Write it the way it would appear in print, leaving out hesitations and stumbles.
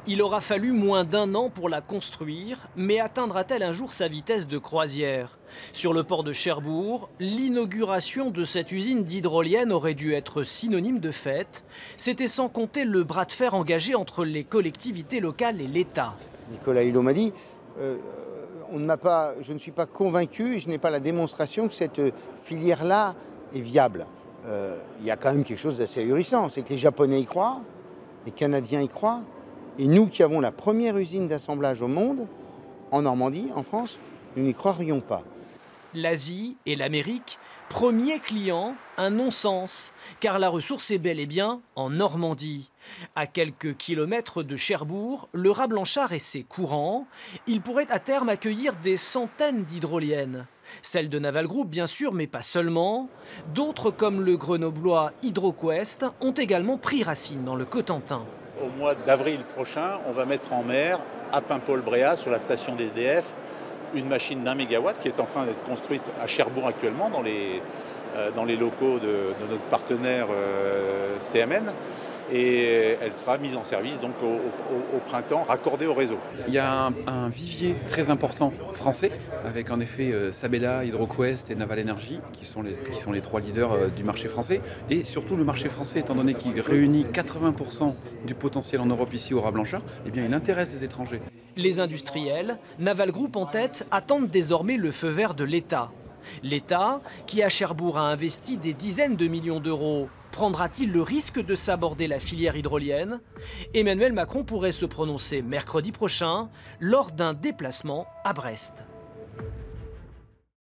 Il aura fallu moins d'1 an pour la construire, mais atteindra-t-elle un jour sa vitesse de croisière? Sur le port de Cherbourg, l'inauguration de cette usine d'hydroliennes aurait dû être synonyme de fête. C'était sans compter le bras de fer engagé entre les collectivités locales et l'État. Nicolas Hulot m'a dit je ne suis pas convaincu et je n'ai pas la démonstration que cette filière-là est viable. Il y a quand même quelque chose d'assez ahurissant, c'est que les Japonais y croient, les Canadiens y croient, et nous qui avons la première usine d'assemblage au monde, en Normandie, en France, nous n'y croirions pas. L'Asie et l'Amérique, premier client, un non-sens, car la ressource est bel et bien en Normandie. À quelques kilomètres de Cherbourg, le Raz Blanchard et ses courants, il pourrait à terme accueillir des centaines d'hydroliennes. Celles de Naval Group bien sûr, mais pas seulement. D'autres comme le grenoblois HydroQuest ont également pris racine dans le Cotentin. Au mois d'avril prochain, on va mettre en mer, à Paimpol-Bréas, sur la station d'EDF, une machine d'1 mégawatt qui est en train d'être construite à Cherbourg actuellement, dans les locaux de notre partenaire CMN. Et elle sera mise en service donc au printemps, raccordée au réseau. Il y a un vivier très important français, avec en effet Sabella, HydroQuest et Naval Energy, qui sont les 3 leaders du marché français. Et surtout le marché français, étant donné qu'il réunit 80% du potentiel en Europe ici au Raz Blanchard, eh bien il intéresse des étrangers. Les industriels, Naval Group en tête, attendent désormais le feu vert de l'État. L'État, qui à Cherbourg a investi des dizaines de millions d'euros, prendra-t-il le risque de s'aborder la filière hydrolienne? Emmanuel Macron pourrait se prononcer mercredi prochain lors d'un déplacement à Brest.